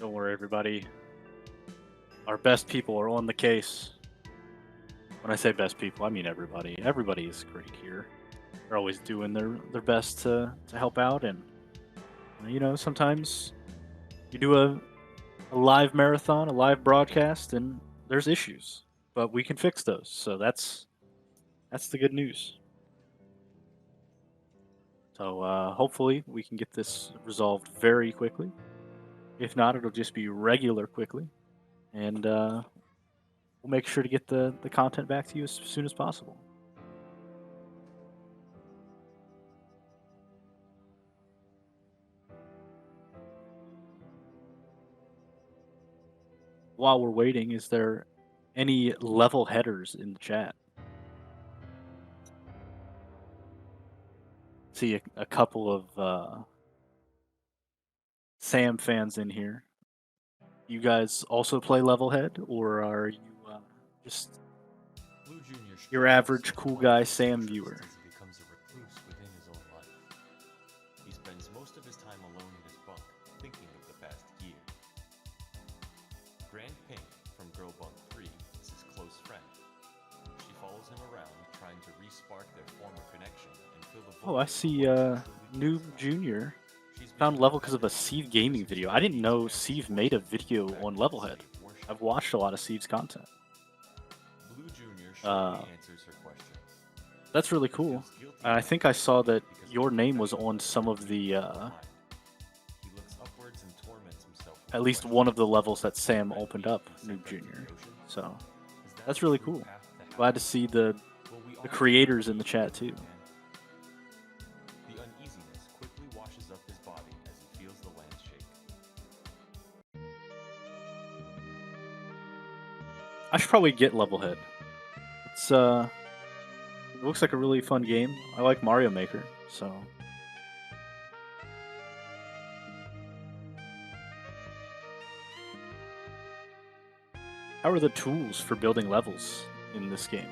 Don't worry, everybody. Our best people are on the case. When I say best people, I mean everybody. Everybody is great here. They're always doing their best to help out, and you know, sometimes you do a live marathon, a live broadcast, and there's issues, but we can fix those. So that's the good news. So hopefully we can get this resolved very quickly. If not, it'll just be regular quickly, and we'll make sure to get the content back to you as soon as possible. While we're waiting, is there any level headers in the chat? See a couple of Sam fans in here. You guys also play Levelhead, or are you just your average cool guy Sam viewer? He becomes a recluse within his own life. He spends most of his time alone in his bunk, thinking of the past year. Grand Pink from Girl Bunk 3 is his close friend. She follows him around, trying to re-spark their former connection and fill the void. Oh, I see Noob Jr. found Level because of a Sieve gaming video. I didn't know Sieve made a video on Levelhead. I've watched a lot of Sieve's content. Blue Jr. answers her questions. That's really cool. I think I saw that your name was on some of the, He looks upwards and torments himself with at least one of the levels that Sam opened up, Noob Jr. So that's really cool. Glad to see the creators in the chat too. The uneasiness quickly washes up his body as he feels the land shake. I should probably get Levelhead. It's it looks like a really fun game. I like Mario Maker, so. How are the tools for building levels in this game?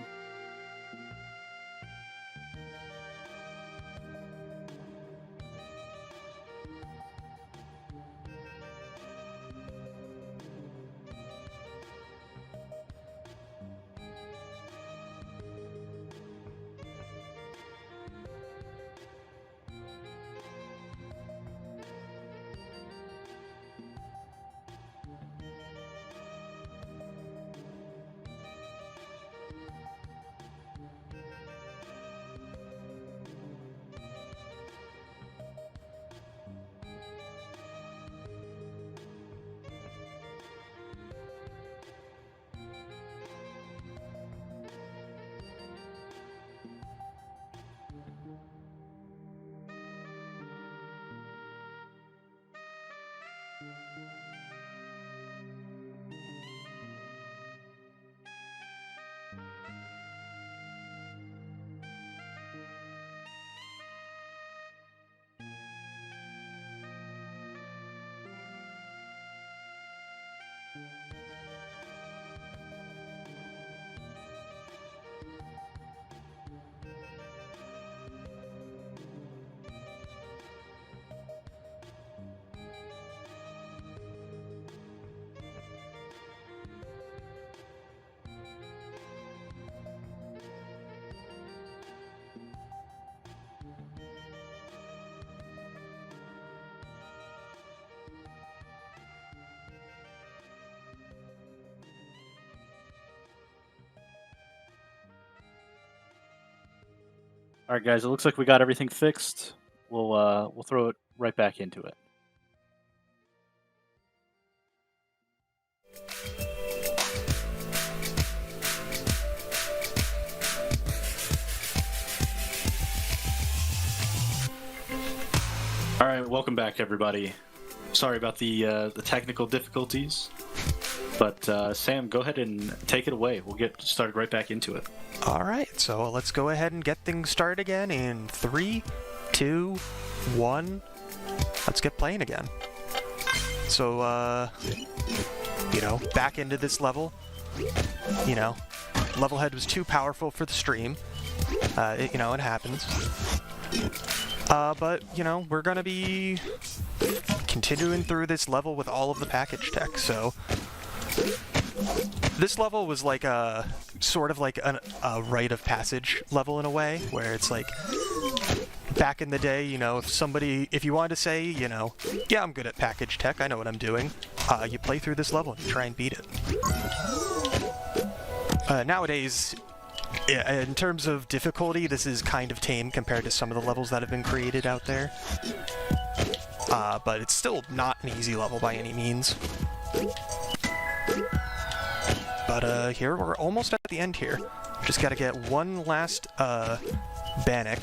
All right, guys. It looks like we got everything fixed. We'll throw it right back into it. All right, welcome back, everybody. Sorry about the technical difficulties, but Sam, go ahead and take it away. We'll get started right back into it. All right, so let's go ahead and get things started again in 3, 2, 1. Let's get playing again. So, you know, back into this level. You know, Levelhead was too powerful for the stream. You know, it happens. But, you know, we're gonna be continuing through this level with all of the package tech, so... This level was like a... sort of like a rite of passage level in a way, where it's like... Back in the day, you know, if you wanted to say, you know, yeah, I'm good at package tech, I know what I'm doing, you play through this level and try and beat it. Nowadays, yeah, in terms of difficulty, this is kind of tame compared to some of the levels that have been created out there. But it's still not an easy level by any means. But here, we're almost at the end here. Just gotta get one last Bannock.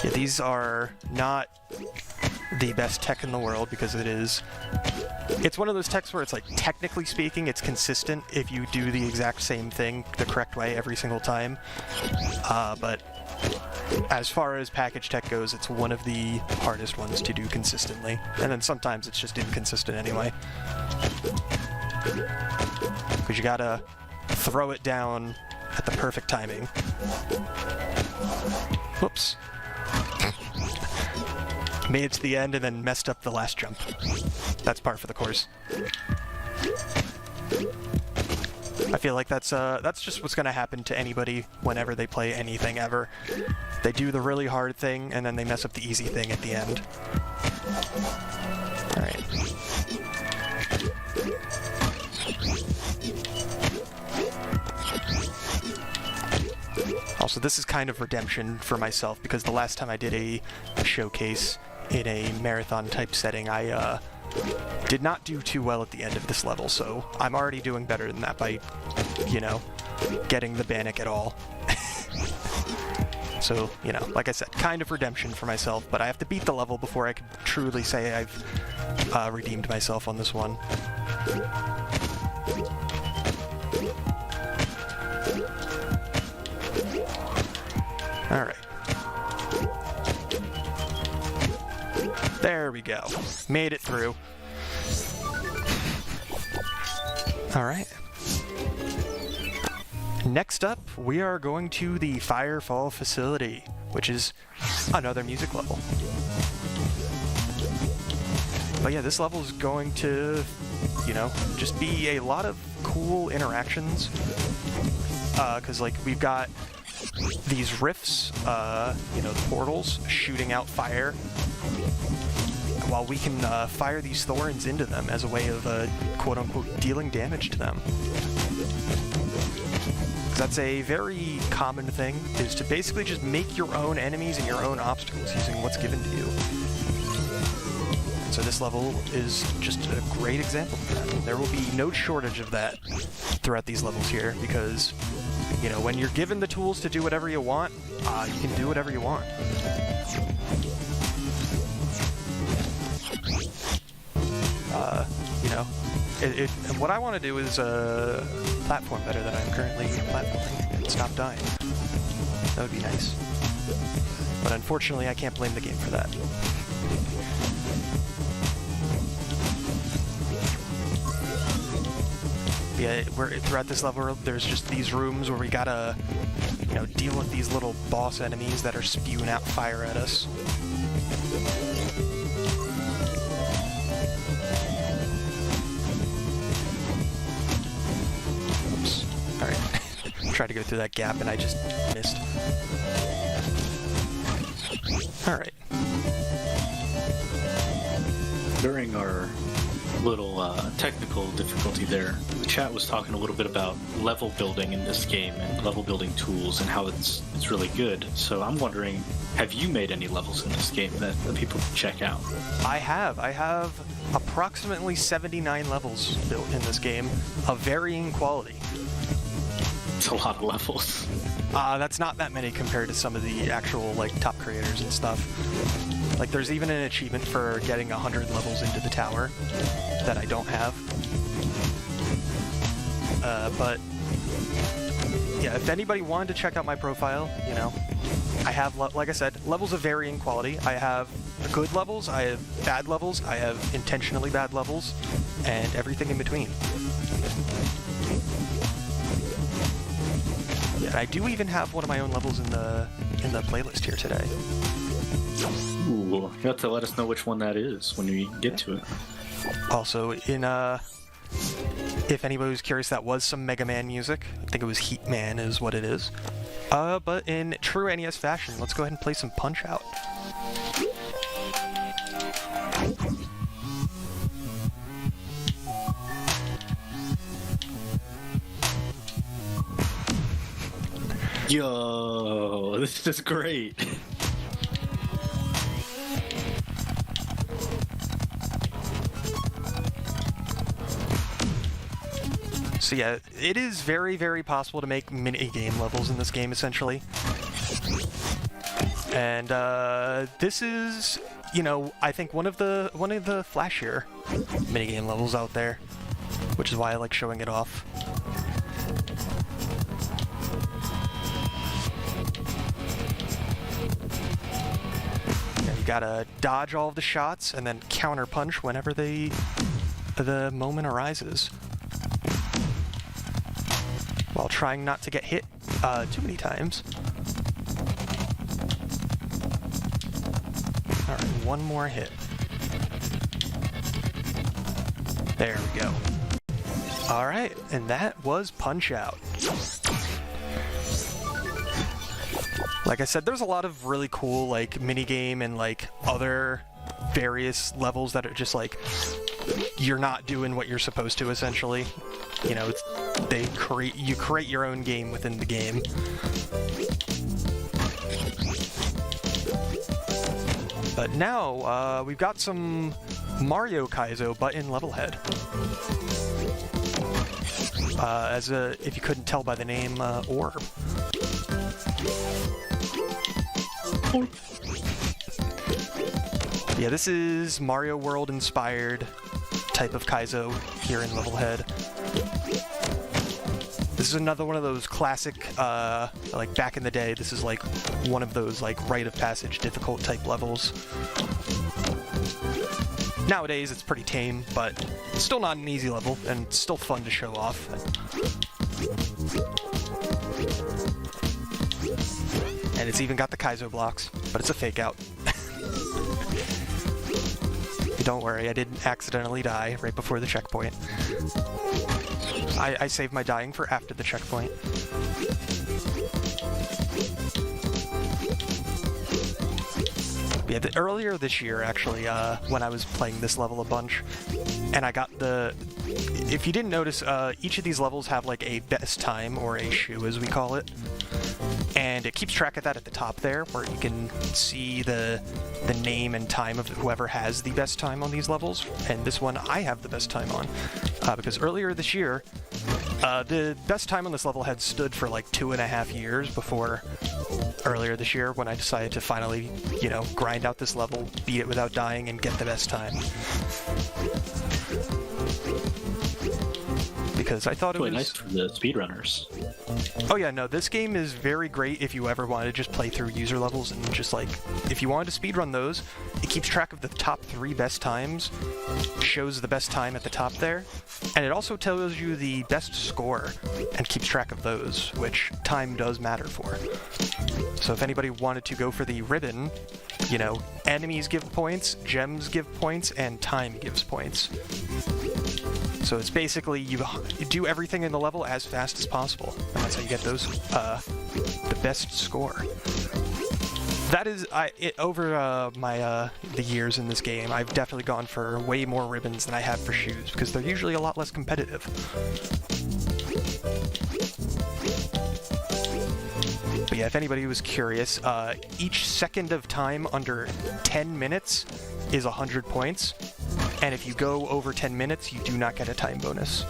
Yeah, these are not the best tech in the world because it's one of those techs where it's like, technically speaking, it's consistent if you do the exact same thing the correct way every single time. But as far as package tech goes, it's one of the hardest ones to do consistently. And then sometimes it's just inconsistent anyway. Because you gotta throw it down at the perfect timing. Whoops. Made it to the end and then messed up the last jump. That's par for the course. I feel like that's just what's gonna happen to anybody whenever they play anything ever. They do the really hard thing and then they mess up the easy thing at the end. Alright. Also, this is kind of redemption for myself because the last time I did a showcase in a marathon type setting, I did not do too well at the end of this level, so I'm already doing better than that by, you know, getting the Bannock at all. So, you know, like I said, kind of redemption for myself, but I have to beat the level before I can truly say I've redeemed myself on this one. Alright. There we go. Made it through. Alright. Next up, we are going to the Firefall facility, which is another music level. But yeah, this level is going to, you know, just be a lot of cool interactions. Because, like, we've got these rifts, you know, the portals shooting out fire, while we can fire these thorns into them as a way of, quote-unquote, dealing damage to them. That's a very common thing, is to basically just make your own enemies and your own obstacles using what's given to you. So this level is just a great example of that. There will be no shortage of that throughout these levels here, because, you know, when you're given the tools to do whatever you want, you can do whatever you want. You know, and what I want to do is platform better than I'm currently platforming and stop dying. That would be nice. But unfortunately, I can't blame the game for that. Yeah, throughout this level, there's just these rooms where we gotta, you know, deal with these little boss enemies that are spewing out fire at us. Oops. Alright. Tried to go through that gap and I just missed. Alright. During our little technical difficulty there, the chat was talking a little bit about level building in this game and level building tools and how it's really good. So I'm wondering, have you made any levels in this game that people can check out? I have approximately 79 levels built in this game of varying quality. It's a lot of levels. That's not that many compared to some of the actual, like, top creators and stuff. Like, there's even an achievement for getting 100 levels into the tower that I don't have. But, yeah, if anybody wanted to check out my profile, you know, I have, like I said, levels of varying quality. I have good levels, I have bad levels, I have intentionally bad levels, and everything in between. Yeah, And I do even have one of my own levels in the playlist here today. Ooh, you have to let us know which one that is when we get to it. Also, if anybody was curious, that was some Mega Man music. I think it was Heat Man is what it is. But in true NES fashion, let's go ahead and play some Punch-Out! Yo, this is great. So yeah, it is very, very possible to make mini-game levels in this game, essentially. And this is, you know, I think one of the flashier mini-game levels out there, which is why I like showing it off. Yeah, you gotta dodge all of the shots and then counter punch whenever the moment arises, while trying not to get hit too many times. Alright, one more hit. There we go. Alright, and that was Punch-Out! Like I said, there's a lot of really cool, like, minigame and, like, other various levels that are just, like, you're not doing what you're supposed to, essentially. You know, you create your own game within the game. But now, we've got some Mario Kaizo, but in Levelhead. If you couldn't tell by the name, Orb. Yeah, this is Mario World inspired type of Kaizo here in Levelhead. This is another one of those classic, like back in the day, this is like one of those like rite of passage difficult type levels. Nowadays it's pretty tame, but still not an easy level, and still fun to show off. And it's even got the Kaizo blocks, but it's a fake out. Don't worry, I didn't accidentally die right before the checkpoint. I saved my dying for after the checkpoint. Yeah, earlier this year, actually, when I was playing this level a bunch, and I got the... If you didn't notice, each of these levels have like a best time, or a shoe as we call it. And it keeps track of that at the top there, where you can see the name and time of whoever has the best time on these levels. And this one I have the best time on, because earlier this year, the best time on this level had stood for like 2.5 years before earlier this year, when I decided to finally, you know, grind out this level, beat it without dying, and get the best time. Because I thought it was nice for the speedrunners. Oh yeah, no, this game is very great if you ever want to just play through user levels and just like, if you wanted to speedrun those, it keeps track of the top 3 best times, shows the best time at the top there, and it also tells you the best score and keeps track of those, which time does matter for. So if anybody wanted to go for the ribbon, you know, enemies give points, gems give points, and time gives points. So it's basically you do everything in the level as fast as possible, and that's how you get those the best score. That is over the years in this game, I've definitely gone for way more ribbons than I have for shoes, because they're usually a lot less competitive. But yeah, if anybody was curious, each second of time under 10 minutes is 100 points. And if you go over 10 minutes, you do not get a time bonus.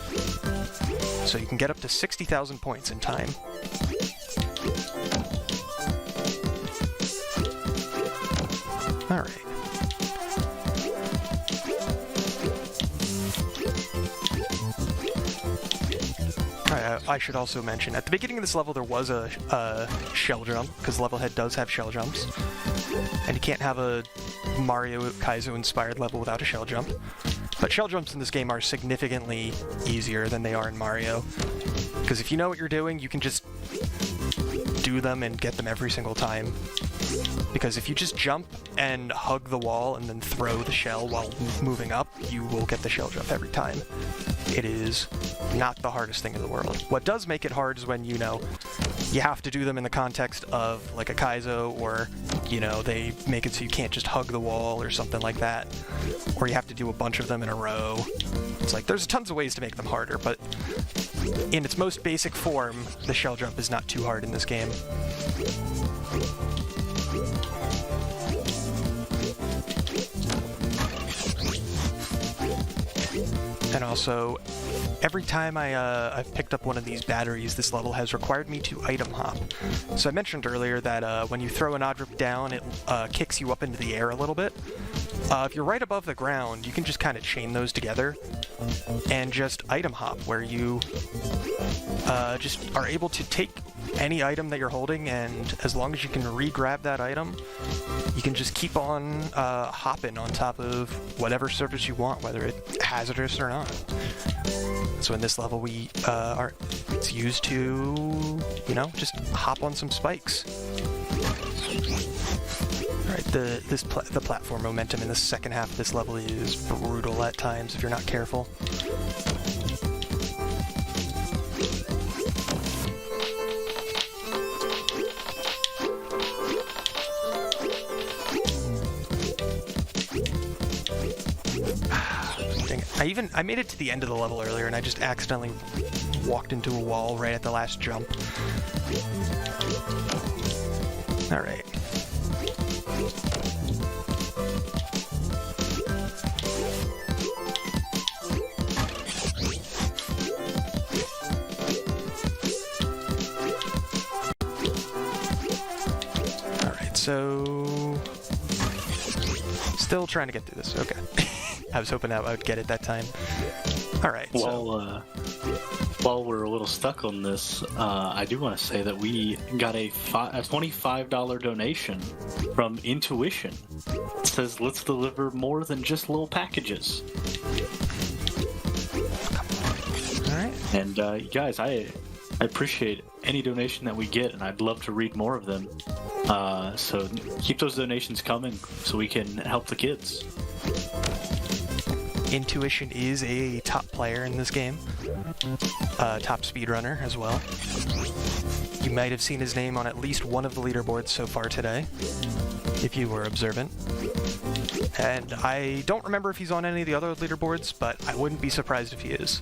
So you can get up to 60,000 points in time. Alright. I should also mention, at the beginning of this level there was a shell jump, because Levelhead does have shell jumps. And you can't have a Mario Kaizo inspired level without a shell jump. But shell jumps in this game are significantly easier than they are in Mario. Because if you know what you're doing, you can just do them and get them every single time. Because if you just jump and hug the wall and then throw the shell while moving up, you will get the shell jump every time. It is not the hardest thing in the world. What does make it hard is when, you know, you have to do them in the context of like a Kaizo, or, you know, they make it so you can't just hug the wall or something like that. Or you have to do a bunch of them in a row. It's like, there's tons of ways to make them harder, but in its most basic form, the shell jump is not too hard in this game. And also, every time I've picked up one of these batteries, this level has required me to item hop. So I mentioned earlier that when you throw an object down, it kicks you up into the air a little bit. If you're right above the ground, you can just kind of chain those together and just item hop, where you just are able to take any item that you're holding, and as long as you can re-grab that item, you can just keep on hopping on top of whatever surface you want, whether it's hazardous or not. So in this level, it's used to, you know, just hop on some spikes. Alright, the platform momentum in the second half of this level is brutal at times if you're not careful. I made it to the end of the level earlier, and I just accidentally walked into a wall right at the last jump. Alright. Alright, so... Still trying to get through this, okay. I was hoping I would get it that time. Alright, well, while we're a little stuck on this, I do want to say that we got a $25 donation from Intuition. It says, let's deliver more than just little packages. Alright. And you guys, I appreciate any donation that we get, and I'd love to read more of them. So keep those donations coming so we can help the kids. Intuition is a top player in this game, top speedrunner as well. You might have seen his name on at least one of the leaderboards so far today, if you were observant. And I don't remember if he's on any of the other leaderboards, but I wouldn't be surprised if he is.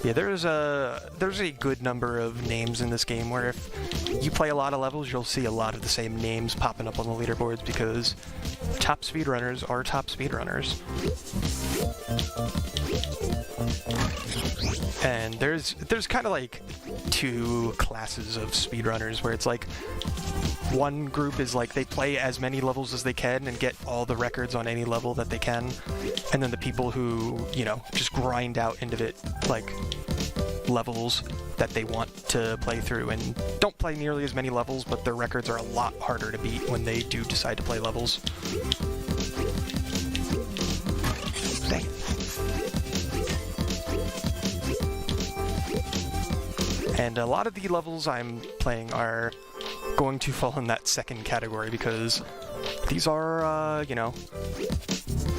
Yeah, there's a good number of names in this game where if you play a lot of levels, you'll see a lot of the same names popping up on the leaderboards, because top speedrunners are top speedrunners. And there's kind of like two classes of speedrunners, where it's like one group is like they play as many levels as they can and get all the records on any level that they can, and then the people who, you know, just grind out into it like levels that they want to play through and don't play nearly as many levels, but their records are a lot harder to beat when they do decide to play levels. Dang it. And a lot of the levels I'm playing are going to fall in that second category, because these are, you know,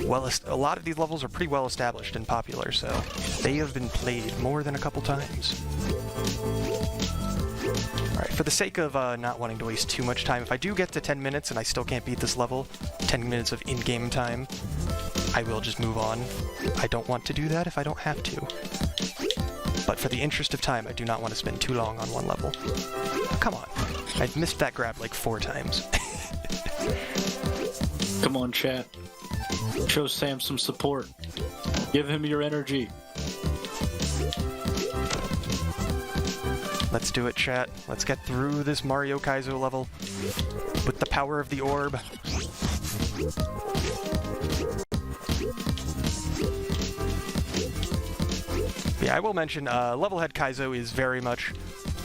a lot of these levels are pretty well established and popular, so they have been played more than a couple times. Alright, for the sake of not wanting to waste too much time, if I do get to 10 minutes and I still can't beat this level, 10 minutes of in-game time, I will just move on. I don't want to do that if I don't have to. But for the interest of time, I do not want to spend too long on one level. Come on. I've missed that grab like 4 times. Come on, chat. Show Sam some support. Give him your energy. Let's do it, chat. Let's get through this Mario Kaizo level with the power of the orb. Yeah, I will mention, Levelhead Kaizo is very much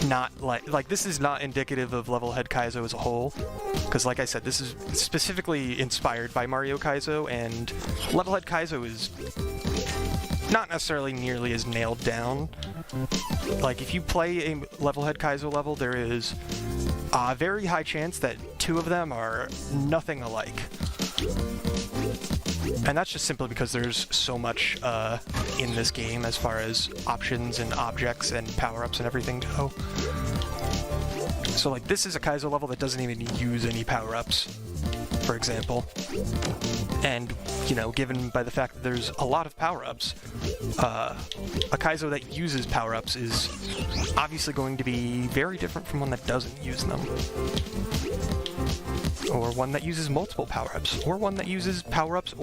not like this is not indicative of Levelhead Kaizo as a whole, because like I said, this is specifically inspired by Mario Kaizo, and Levelhead Kaizo is not necessarily nearly as nailed down. Like, if you play a Levelhead Kaizo level, there is a very high chance that two of them are nothing alike. And that's just simply because there's so much in this game as far as options and objects and power-ups and everything go. So, like, this is a Kaizo level that doesn't even use any power-ups, for example. And, you know, given by the fact that there's a lot of power-ups, a Kaizo that uses power-ups is obviously going to be very different from one that doesn't use them. Or one that uses multiple power-ups, or one that uses power-ups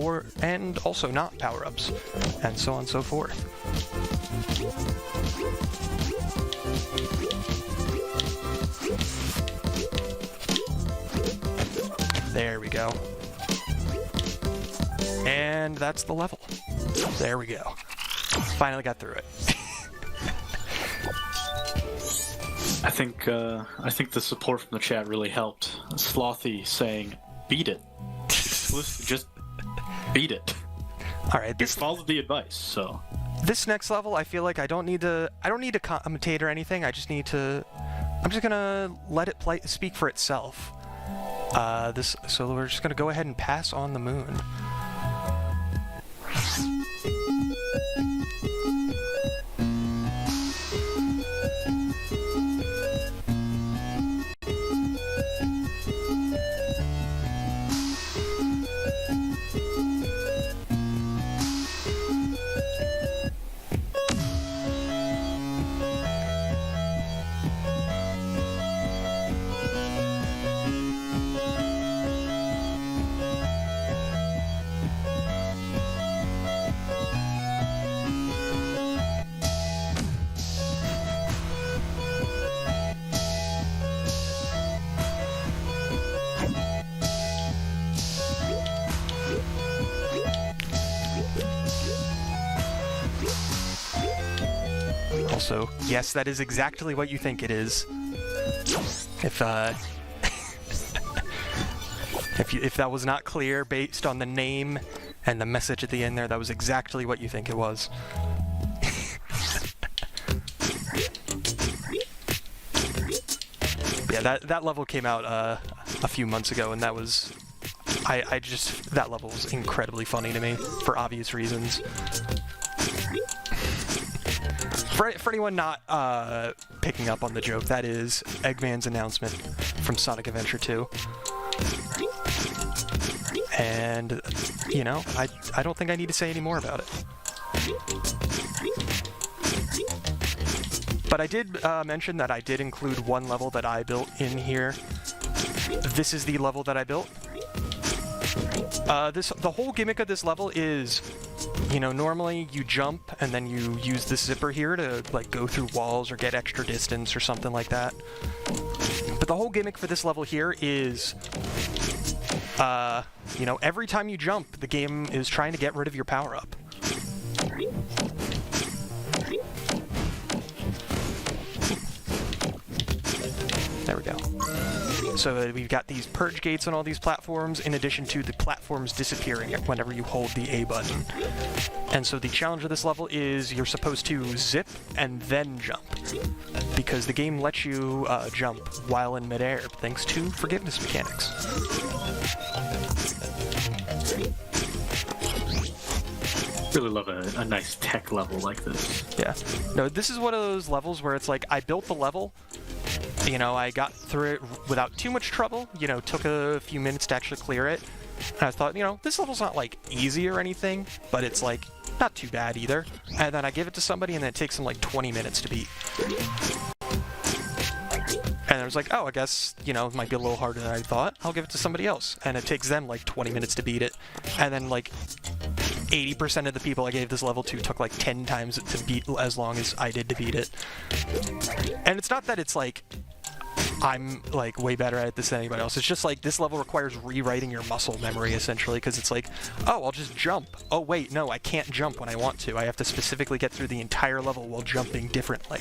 and also not power-ups, and so on and so forth. There we go. And that's the level. There we go. Finally got through it. I think the support from the chat really helped. Slothy saying, "Beat it." Just beat it. All right, Just follow the advice. So this next level, I feel like I don't need to commentate or anything. I'm just gonna let it speak for itself. So we're just gonna go ahead and pass on the moon. Also, yes, that is exactly what you think it is. If if that was not clear based on the name and the message at the end there, that was exactly what you think it was. Yeah, that level came out a few months ago, and that was that level was incredibly funny to me for obvious reasons. For anyone not picking up on the joke, that is Eggman's announcement from Sonic Adventure 2. And, you know, I don't think I need to say any more about it. But I did mention that I did include one level that I built in here. This is the level that I built. The whole gimmick of this level is, you know, normally you jump and then you use this zipper here to, like, go through walls or get extra distance or something like that. But the whole gimmick for this level here is, you know, every time you jump, the game is trying to get rid of your power-up. There we go. So we've got these purge gates on all these platforms, in addition to the platforms disappearing whenever you hold the A button. And so the challenge of this level is you're supposed to zip and then jump, because the game lets you jump while in midair, thanks to forgiveness mechanics. really love a nice tech level like this. Yeah. No, this is one of those levels where it's like, I built the level, you know, I got through it without too much trouble, you know, took a few minutes to actually clear it. And I thought, you know, this level's not, like, easy or anything, but it's, like, not too bad either. And then I give it to somebody, and then it takes them, like, 20 minutes to beat. And I was like, oh, I guess, you know, it might be a little harder than I thought. I'll give it to somebody else. And it takes them, like, 20 minutes to beat it. And then, like, 80% of the people I gave this level to took, like, 10 times to beat as long as I did to beat it. And it's not that it's, like, I'm, like, way better at this than anybody else. It's just, like, this level requires rewriting your muscle memory, essentially, because it's like, oh, I'll just jump. Oh, wait, no, I can't jump when I want to. I have to specifically get through the entire level while jumping differently.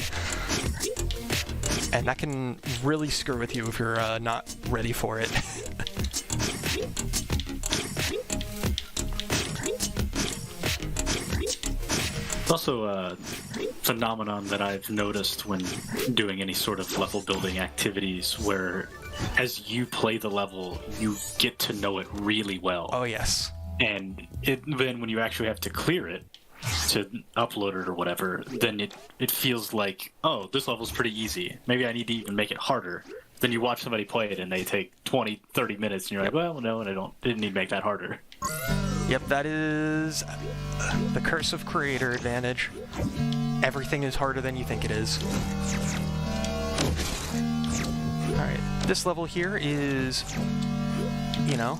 And that can really screw with you if you're not ready for it. It's also a phenomenon that I've noticed when doing any sort of level building activities where as you play the level, you get to know it really well. Oh, yes. And then when you actually have to clear it, to upload it or whatever, then it feels like, oh, this level's pretty easy. Maybe I need to even make it harder. Then you watch somebody play it and they take 20, 30 minutes and you're like, well, no, and didn't need to make that harder. Yep, that is the curse of creator advantage. Everything is harder than you think it is. Alright, this level here is, you know,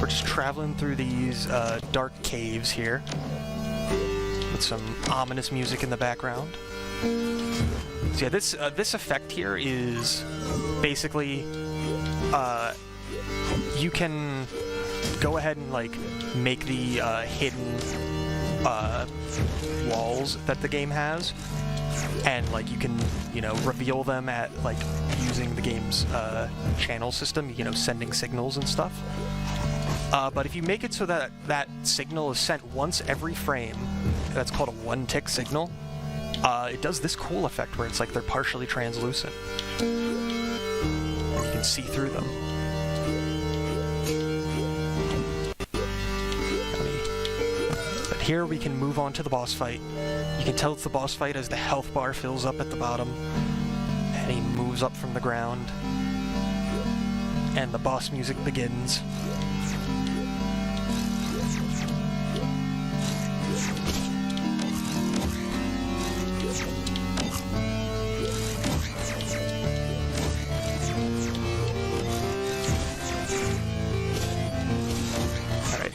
we're just traveling through these dark caves here with some ominous music in the background. So yeah, this effect here is basically you can go ahead and like make the hidden walls that the game has, and like you can, you know, reveal them at like using the game's channel system, you know, sending signals and stuff. But if you make it so that that signal is sent once every frame, that's called a one-tick signal, it does this cool effect where it's like they're partially translucent. You can see through them. But here we can move on to the boss fight. You can tell it's the boss fight as the health bar fills up at the bottom, and he moves up from the ground, and the boss music begins.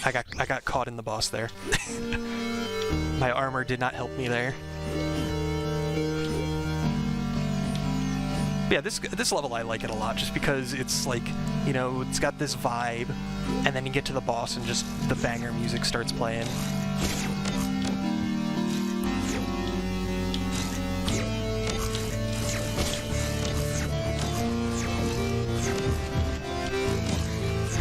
I got caught in the boss there. My armor did not help me there. But yeah, this level I like it a lot just because it's like, you know, it's got this vibe, and then you get to the boss and just the banger music starts playing.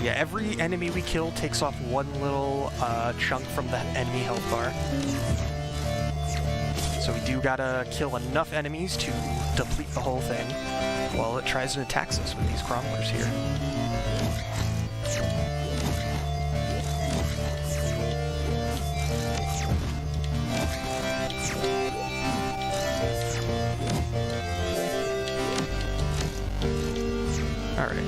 Yeah, every enemy we kill takes off one little chunk from the enemy health bar. So we do gotta kill enough enemies to deplete the whole thing while it tries to attack us with these cromlers here. Alright.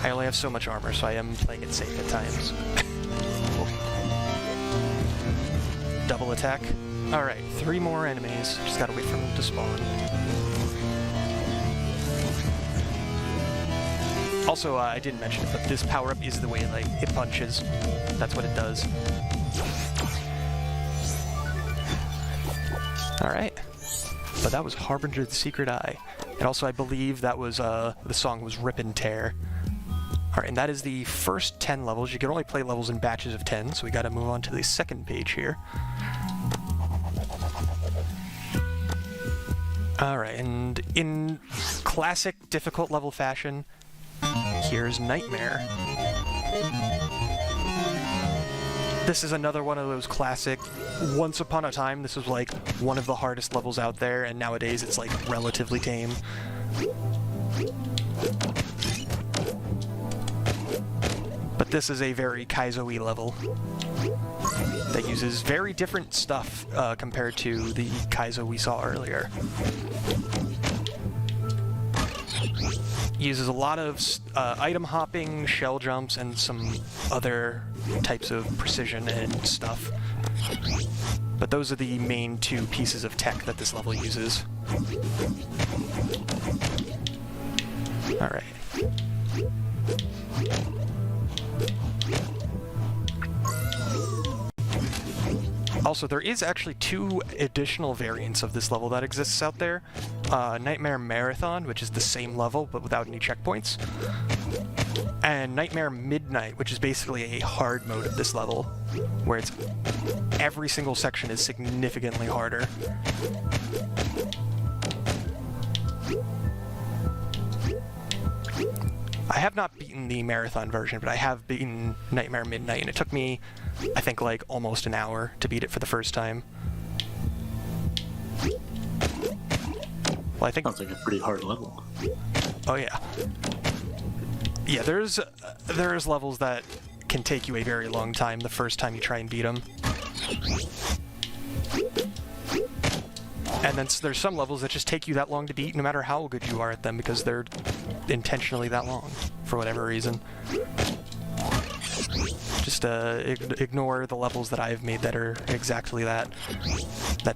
I only have so much armor, so I am playing it safe at times. Double attack. Alright, 3 more enemies. Just gotta wait for them to spawn. Also, I didn't mention it, but this power-up is the way like it punches. That's what it does. Alright. But that was Harbinger the Secret Eye. And also, I believe that was, the song was Rip and Tear. Alright, and that is the first 10 levels. You can only play levels in batches of 10, so we gotta move on to the second page here. Alright, and in classic difficult level fashion, here's Nightmare. This is another one of those classic, once upon a time, this was like one of the hardest levels out there, and nowadays it's like relatively tame. But this is a very Kaizo-y level that uses very different stuff compared to the Kaizo we saw earlier. Uses a lot of item hopping, shell jumps, and some other types of precision and stuff. But those are the main 2 pieces of tech that this level uses. Alright. Also, there is actually 2 additional variants of this level that exists out there. Nightmare Marathon, which is the same level, but without any checkpoints. And Nightmare Midnight, which is basically a hard mode of this level, where it's every single section is significantly harder. I have not beaten the marathon version, but I have beaten Nightmare Midnight, and it took me, I think, like, almost an hour to beat it for the first time. Well, I think... Sounds like a pretty hard level. Oh, yeah. Yeah, there's levels that can take you a very long time the first time you try and beat them. And then there's some levels that just take you that long to beat no matter how good you are at them because they're intentionally that long for whatever reason. Just ignore the levels that I've made that are exactly that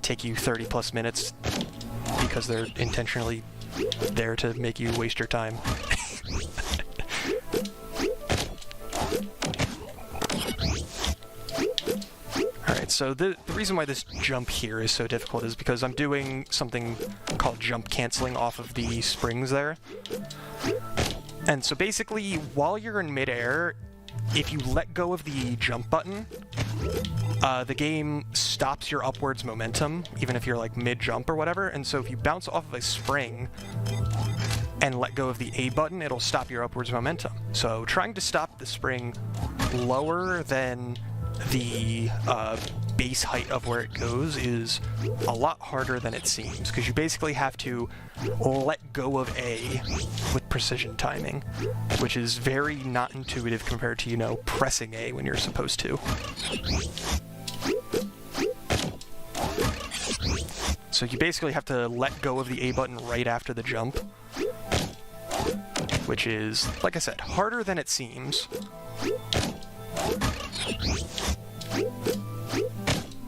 take you 30 plus minutes because they're intentionally there to make you waste your time. Alright, so the reason why this jump here is so difficult is because I'm doing something called jump canceling off of the springs there. And so basically, while you're in midair, if you let go of the jump button, the game stops your upwards momentum, even if you're like mid-jump or whatever, and so if you bounce off of a spring and let go of the A button, it'll stop your upwards momentum. So trying to stop the spring lower than the base height of where it goes is a lot harder than it seems, because you basically have to let go of A with precision timing, which is very not intuitive compared to, you know, pressing A when you're supposed to. So you basically have to let go of the A button right after the jump, which is, like I said, harder than it seems.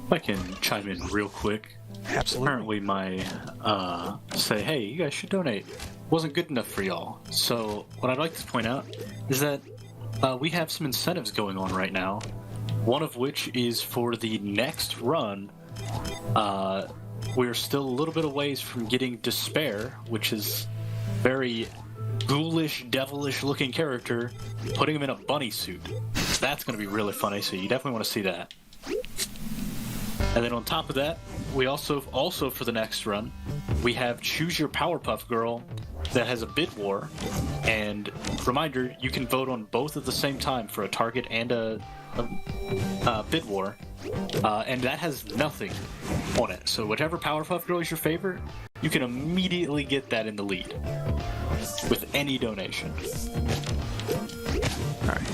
If I can chime in real quick. Absolutely. Apparently my say, hey, you guys should donate, wasn't good enough for y'all. So what I'd like to point out is that we have some incentives going on right now. One of which is for the next run. We're still a little bit of ways from getting Despair, which is very ghoulish, devilish looking character, putting him in a bunny suit. That's going to be really funny, so you definitely want to see that. And then on top of that, we also for the next run, we have Choose Your Powerpuff Girl that has a bid war. And reminder, you can vote on both at the same time for a target and a bid war. And that has nothing on it. So whichever Powerpuff Girl is your favorite, you can immediately get that in the lead with any donation. Alright.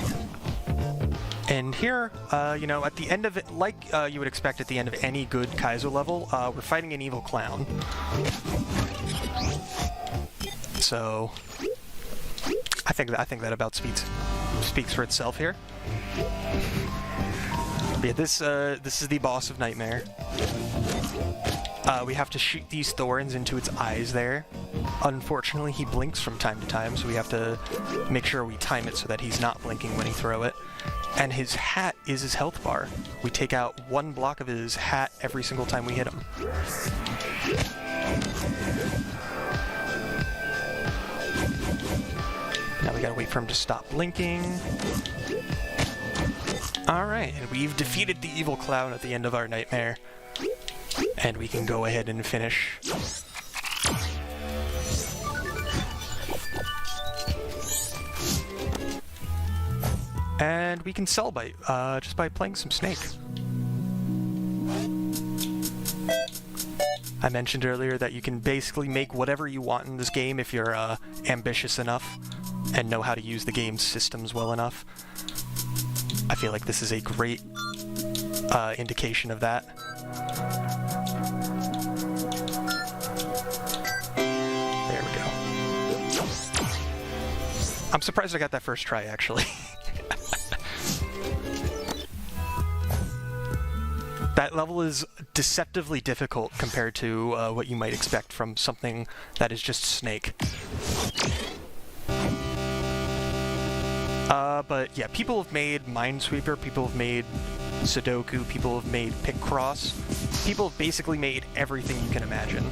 And here, you know, at the end of it, like you would expect at the end of any good Kaizo level, we're fighting an evil clown. So, I think that about speaks for itself here. But yeah, this is the boss of Nightmare. We have to shoot these thorns into its eyes there. Unfortunately, he blinks from time to time, so we have to make sure we time it so that he's not blinking when he throw it. And his hat is his health bar. We take out one block of his hat every single time we hit him. Now we gotta wait for him to stop blinking. Alright, and we've defeated the evil clown at the end of our nightmare. And we can go ahead and finish. And we can sell by just by playing some Snake. I mentioned earlier that you can basically make whatever you want in this game if you're ambitious enough and know how to use the game's systems well enough. I feel like this is a great indication of that. There we go. I'm surprised I got that first try, actually. That level is deceptively difficult compared to what you might expect from something that is just Snake. But yeah, people have made Minesweeper, people have made Sudoku, people have made Picross. People have basically made everything you can imagine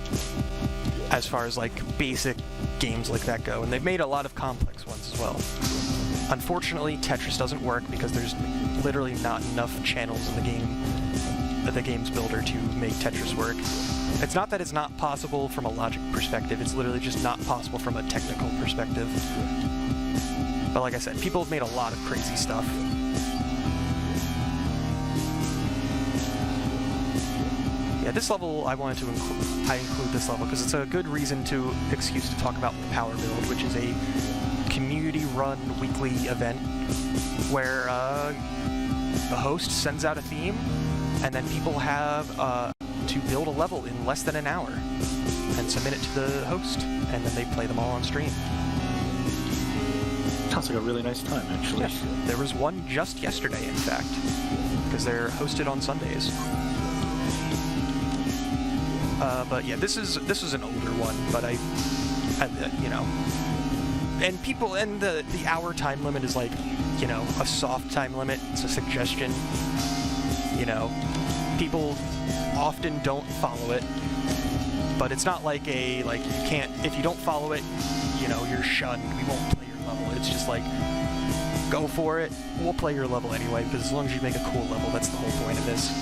as far as like basic games like that go, and they've made a lot of complex ones as well. Unfortunately, Tetris doesn't work because there's literally not enough channels in the game's builder to make Tetris work. It's not that it's not possible from a logic perspective, it's literally just not possible from a technical perspective. But like I said, people have made a lot of crazy stuff. Yeah, this level I wanted to include this level because it's a good excuse to talk about the Power Build, which is a community-run weekly event where the host sends out a theme, and then people have to build a level in less than an hour and submit it to the host, and then they play them all on stream. Sounds like a really nice time, actually. Yeah, there was one just yesterday, in fact, because they're hosted on Sundays. But yeah, this is an older one, but I you know, and the hour time limit is like, you know, a soft time limit. It's a suggestion. You know, people often don't follow it, but it's not like you can't, if you don't follow it, you know, you're shunned. We won't play your level. It's just like, go for it. We'll play your level anyway, because as long as you make a cool level, that's the whole point of this,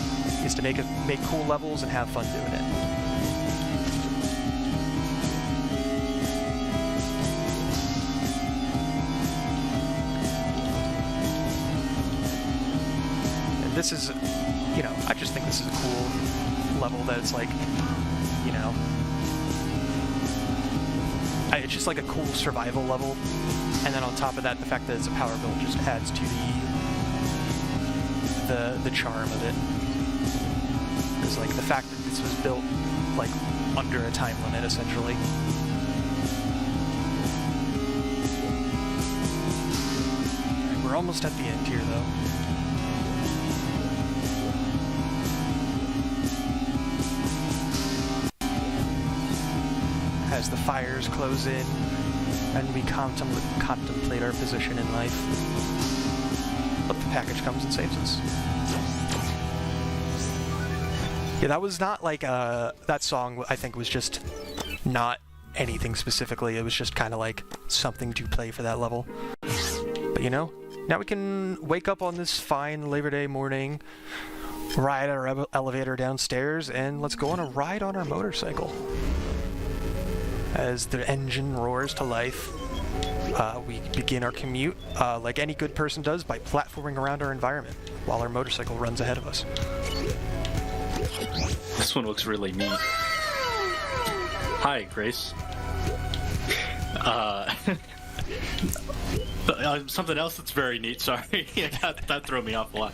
is to make cool levels and have fun doing it. This is, you know, I just think this is a cool level that it's like, you know, it's just like a cool survival level, and then on top of that, the fact that it's a power build just adds to the charm of it. Because like the fact that this was built like under a time limit, essentially. Right, we're almost at the end here, though. As the fires close in, and we contemplate our position in life. But the package comes and saves us. Yeah, that was not like, that song, I think, was just not anything specifically. It was just kind of like something to play for that level. But you know, now we can wake up on this fine Labor Day morning, ride our elevator downstairs, and let's go on a ride on our motorcycle. As the engine roars to life, we begin our commute, like any good person does, by platforming around our environment, while our motorcycle runs ahead of us. This one looks really neat. Hi, Grace. Something else that's very neat, sorry, that threw me off a lot.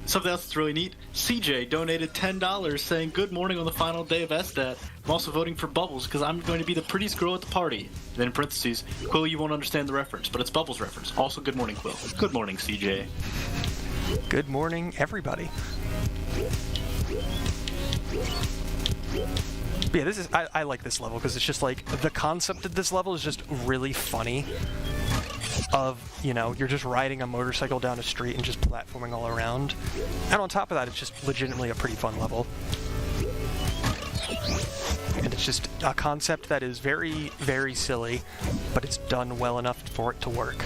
Something else that's really neat, CJ donated $10 saying, "Good morning on the final day of SDAT. I'm also voting for Bubbles because I'm going to be the prettiest girl at the party." Then in parentheses, "Quill, you won't understand the reference, but it's Bubbles reference. Also, good morning, Quill." Good morning, CJ. Good morning, everybody. But yeah, this is, I like this level because it's just like, the concept of this level is just really funny. Of, you know, you're just riding a motorcycle down a street and just platforming all around. And on top of that, it's just legitimately a pretty fun level. And it's just a concept that is very, very silly, but it's done well enough for it to work.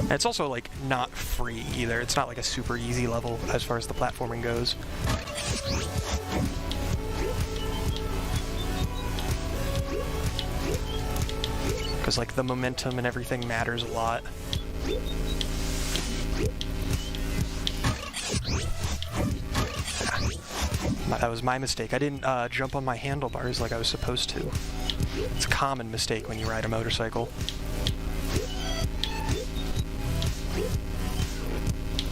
And it's also, like, not free either. It's not like a super easy level as far as the platforming goes. Because, like, the momentum and everything matters a lot. That was my mistake. I didn't jump on my handlebars like I was supposed to. It's a common mistake when you ride a motorcycle.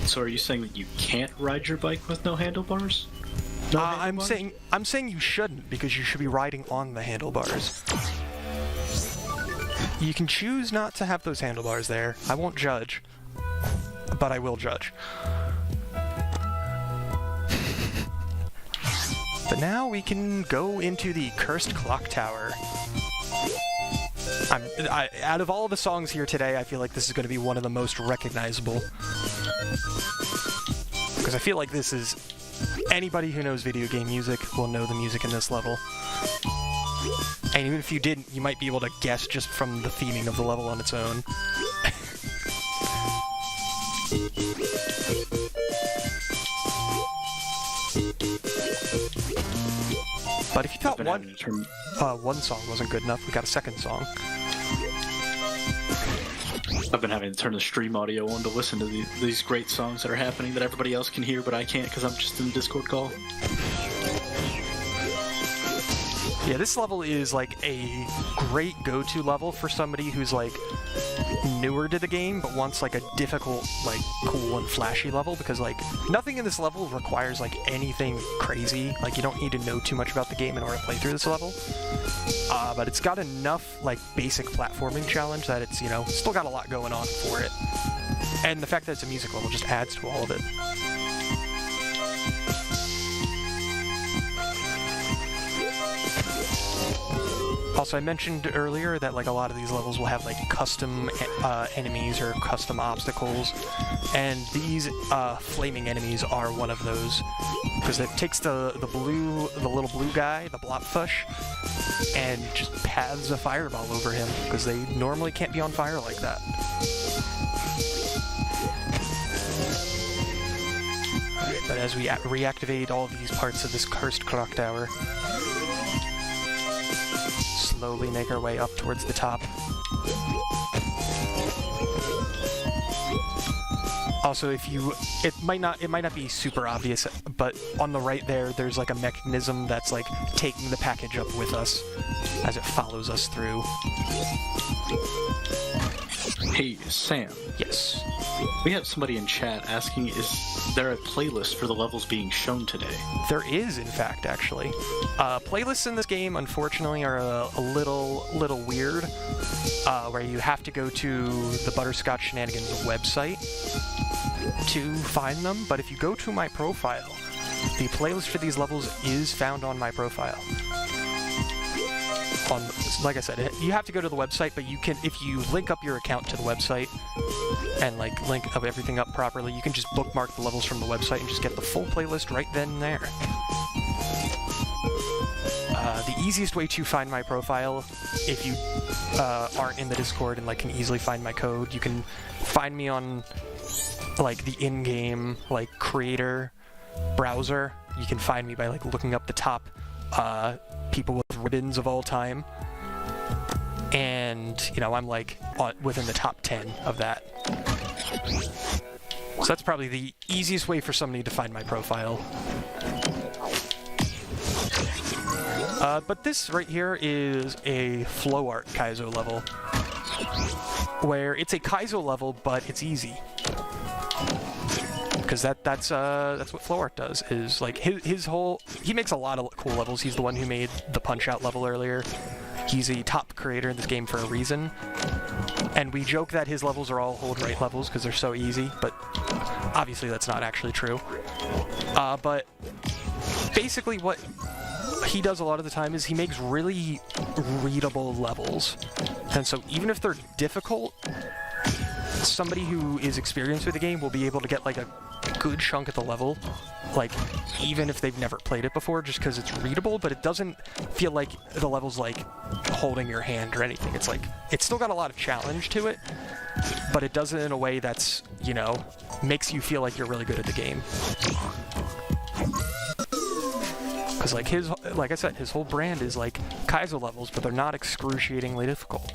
So are you saying that you can't ride your bike with no handlebars? No handlebars? I'm saying you shouldn't, because you should be riding on the handlebars. You can choose not to have those handlebars there. I won't judge, but I will judge. But now we can go into the Cursed Clock Tower. Out of all the songs here today, I feel like this is going to be one of the most recognizable. Because I feel like this is... Anybody who knows video game music will know the music in this level. And even if you didn't, you might be able to guess just from the theming of the level on its own. But if you thought Been one having to turn- one song wasn't good enough, we got a second song. I've been having to turn the stream audio on to listen to these great songs that are happening that everybody else can hear, but I can't because I'm just in the Discord call. Yeah, this level is like a great go-to level for somebody who's like newer to the game but wants like a difficult, like cool and flashy level, because like nothing in this level requires like anything crazy. Like you don't need to know too much about the game in order to play through this level. But it's got enough like basic platforming challenge that it's, you know, still got a lot going on for it. And the fact that it's a music level just adds to all of it. Also, I mentioned earlier that like a lot of these levels will have like custom enemies or custom obstacles, and these flaming enemies are one of those, because it takes the little blue guy, the Blopfush, and just paths a fireball over him, because they normally can't be on fire like that. Alright, but as we reactivate all of these parts of this cursed clock tower, slowly make our way up towards the top. Also, it might not be super obvious, but on the right there's like a mechanism that's like taking the package up with us as it follows us through. Hey, Sam. Yes. We have somebody in chat asking, is there a playlist for the levels being shown today? There is, in fact, actually. Playlists in this game, unfortunately, are a little weird, where you have to go to the Butterscotch Shenanigans website to find them, but if you go to my profile, the playlist for these levels is found on my profile. Like I said, you have to go to the website, but you can, if you link up your account to the website and like link up everything up properly, you can just bookmark the levels from the website and just get the full playlist right then and there. The easiest way to find my profile, if you aren't in the Discord and like can easily find my code, you can find me on like the in-game like creator browser. You can find me by like looking up the top people with ribbons of all time, and you know I'm like within the top 10 of that. So that's probably the easiest way for somebody to find my profile. But this right here is a flow art Kaizo level, where it's a Kaizo level, but it's easy. Because that's what flow art does, is like he makes a lot of cool levels. He's the one who made the Punch-Out level earlier. He's a top creator in this game for a reason. And we joke that his levels are all hold right levels because they're so easy, but obviously that's not actually true. But basically what he does a lot of the time is he makes really readable levels. And so even if they're difficult, somebody who is experienced with the game will be able to get like a good chunk of the level, like even if they've never played it before, just because it's readable, but it doesn't feel like the level's like holding your hand or anything. It's like, it's still got a lot of challenge to it, but it does it in a way that's, you know, makes you feel like you're really good at the game. Because like I said, his whole brand is like Kaizo levels, but they're not excruciatingly difficult.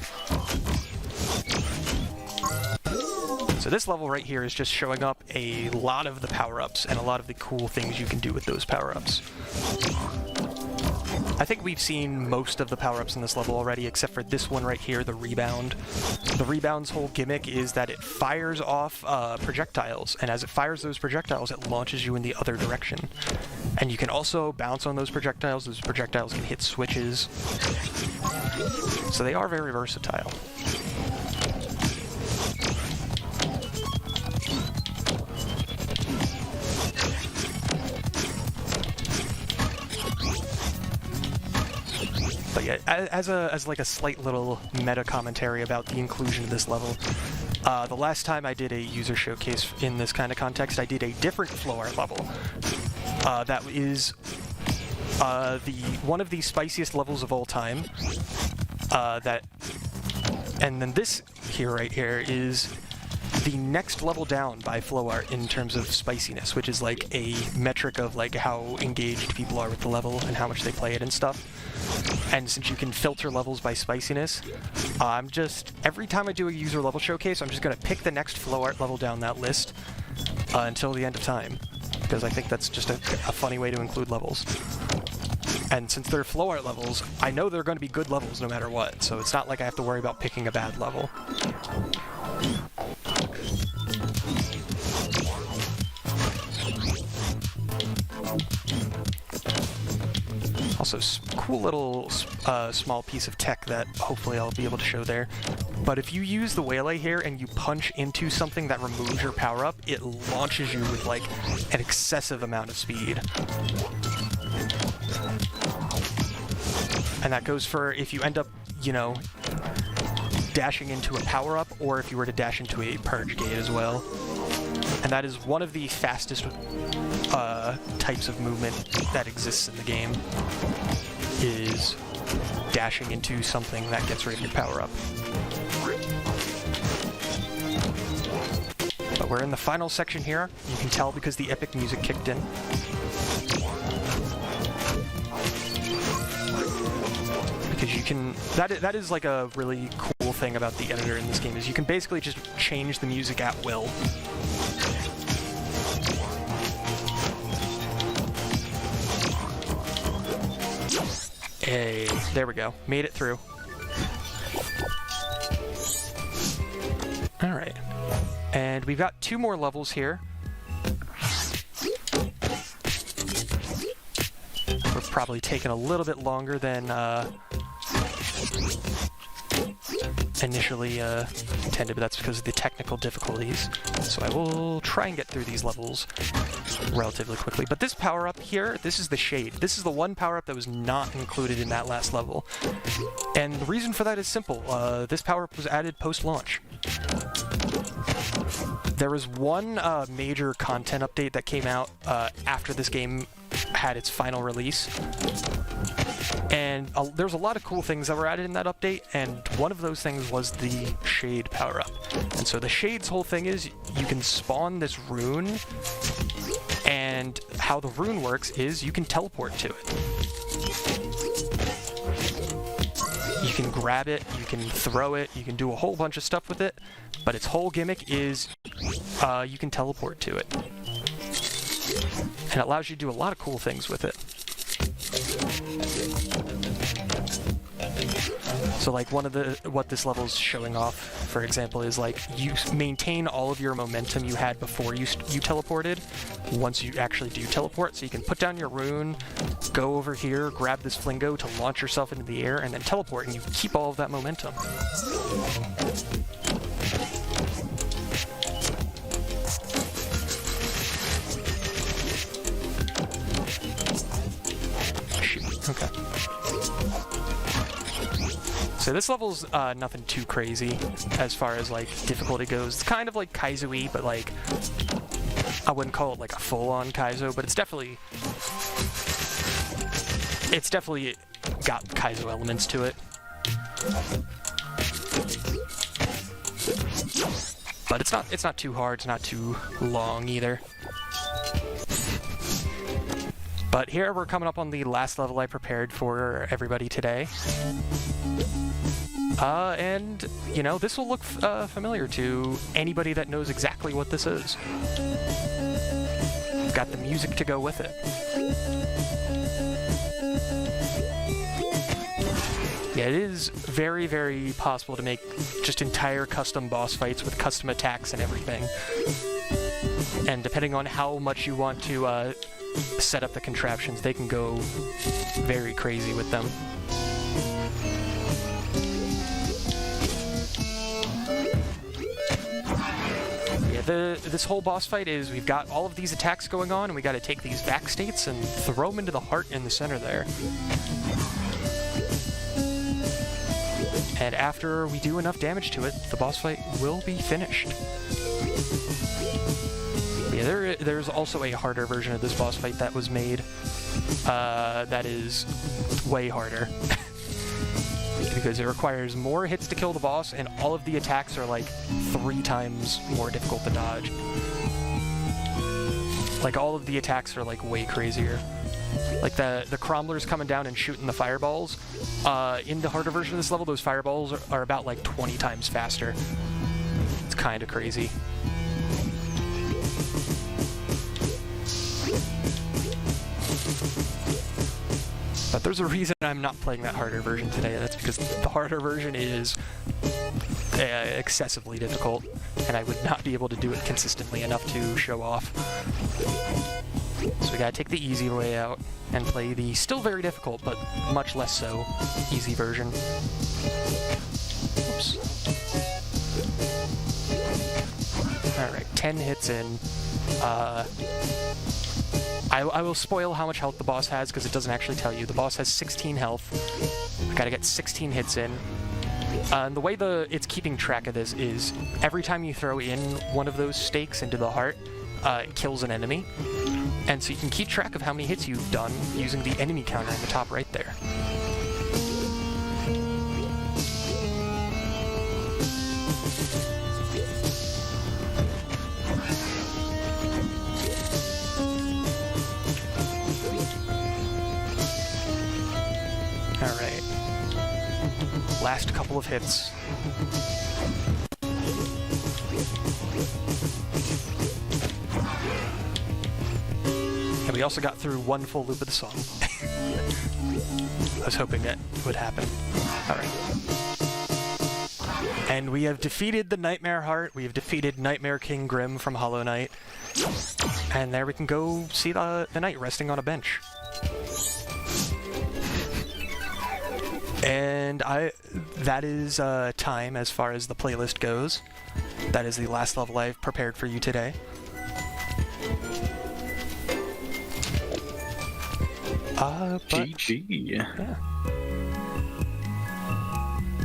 So this level right here is just showing up a lot of the power-ups and a lot of the cool things you can do with those power-ups. I think we've seen most of the power-ups in this level already, except for this one right here, the Rebound. The Rebound's whole gimmick is that it fires off projectiles, and as it fires those projectiles, it launches you in the other direction. And you can also bounce on those projectiles can hit switches. So they are very versatile. But yeah, as like a slight little meta commentary about the inclusion of this level, the last time I did a user showcase in this kind of context, I did a different flow art level. That is one of the spiciest levels of all time. And then this here right here is the next level down by flow art in terms of spiciness, which is like a metric of like how engaged people are with the level and how much they play it and stuff. And since you can filter levels by spiciness, I'm just, every time I do a user level showcase, I'm just going to pick the next flow art level down that list until the end of time, because I think that's just a funny way to include levels. And since they're flow art levels, I know they're going to be good levels no matter what, so it's not like I have to worry about picking a bad level. Also, cool little small piece of tech that hopefully I'll be able to show there. But if you use the Waylay here and you punch into something that removes your power-up, it launches you with like an excessive amount of speed. And that goes for if you end up, you know, dashing into a power-up, or if you were to dash into a purge gate as well. And that is one of the fastest types of movement that exists in the game, is dashing into something that gets rid of your power-up. But we're in the final section here. You can tell because the epic music kicked in. Because you can, that is like a really cool thing about the editor in this game, is you can basically just change the music at will. Hey, there we go. Made it through. Alright. And we've got 2 more levels here. We're probably taking a little bit longer than initially intended, but that's because of the technical difficulties. So I will try and get through these levels relatively quickly. But this power-up here, this is the Shade. This is the one power-up that was not included in that last level. And the reason for that is simple. This power-up was added post-launch. There was one major content update that came out after this game had its final release. And there's a lot of cool things that were added in that update, and one of those things was the Shade power-up. And so the Shade's whole thing is you can spawn this rune, and how the rune works is you can teleport to it. You can grab it, you can throw it, you can do a whole bunch of stuff with it, but its whole gimmick is you can teleport to it. And it allows you to do a lot of cool things with it. So like what this level's showing off, for example, is like you maintain all of your momentum you had before you teleported once you actually do teleport. So you can put down your rune, go over here, grab this flingo to launch yourself into the air, and then teleport, and you keep all of that momentum. Shoot, okay. So this level's nothing too crazy as far as like difficulty goes. It's kind of like Kaizo-y, but like I wouldn't call it like a full-on Kaizo, but it's definitely got Kaizo elements to it. But it's not too hard, it's not too long either. But here we're coming up on the last level I prepared for everybody today. And, you know, this will look familiar to anybody that knows exactly what this is. Got the music to go with it. Yeah, it is very, very possible to make just entire custom boss fights with custom attacks and everything. And depending on how much you want to set up the contraptions, they can go very crazy with them. This whole boss fight is we've got all of these attacks going on, and we got to take these back states and throw them into the heart in the center there. And after we do enough damage to it, the boss fight will be finished. Yeah, there's also a harder version of this boss fight that was made that is way harder. Because it requires more hits to kill the boss, and all of the attacks are like 3 times more difficult to dodge. Like, all of the attacks are, like, way crazier. Like, the Cromlers coming down and shooting the fireballs. In the harder version of this level, those fireballs are about, like, 20 times faster. It's kind of crazy. But there's a reason I'm not playing that harder version today. That's because the harder version is excessively difficult, and I would not be able to do it consistently enough to show off. So we gotta take the easy way out and play the still very difficult, but much less so, easy version. Oops. Alright, 10 hits in. I will spoil how much health the boss has, because it doesn't actually tell you. The boss has 16 health. I gotta get 16 hits in. And the way it's keeping track of this is, every time you throw in one of those stakes into the heart, it kills an enemy. And so you can keep track of how many hits you've done using the enemy counter in the top right there. Alright. Last couple of hits. And we also got through one full loop of the song. I was hoping that would happen. Alright. And we have defeated the Nightmare Heart. We have defeated Nightmare King Grim from Hollow Knight. And there we can go see the knight resting on a bench. And that is time as far as the playlist goes. That is the last level I've prepared for you today. GG. Yeah.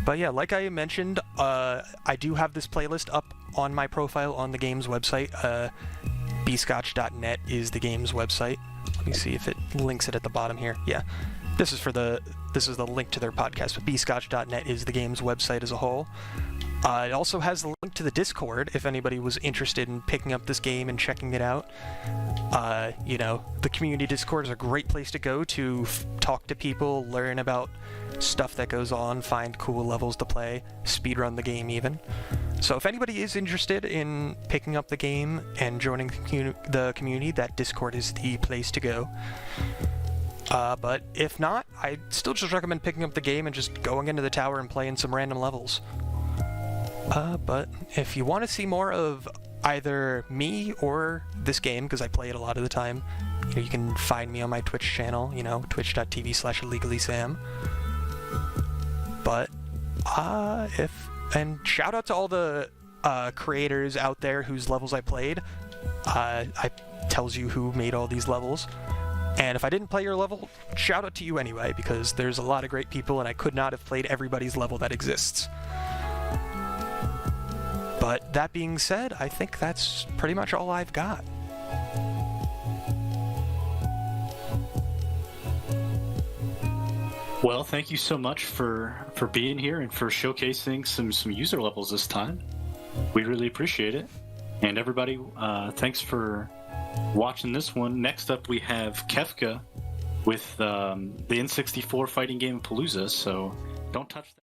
But yeah, like I mentioned, I do have this playlist up on my profile on the game's website. bscotch.net is the game's website. Let me see if it links it at the bottom here. Yeah. This is the link to their podcast, but bscotch.net is the game's website as a whole. It also has the link to the Discord if anybody was interested in picking up this game and checking it out. You know, the community Discord is a great place to go to talk to people, learn about stuff that goes on, find cool levels to play, speedrun the game even. So if anybody is interested in picking up the game and joining the community, that Discord is the place to go. But if not, I still just recommend picking up the game and just going into the tower and playing some random levels. But if you want to see more of either me or this game, because I play it a lot of the time, you can find me on my Twitch channel, twitch.tv/IllegallySam. But, and shout out to all the creators out there whose levels I played. I tells you who made all these levels. And if I didn't play your level, shout out to you anyway, because there's a lot of great people and I could not have played everybody's level that exists. But that being said, I think that's pretty much all I've got. Well, thank you so much for being here and for showcasing some user levels this time. We really appreciate it. And everybody, thanks for watching this one. Next up, we have Kefka with the N64 fighting game Palooza, so don't touch that.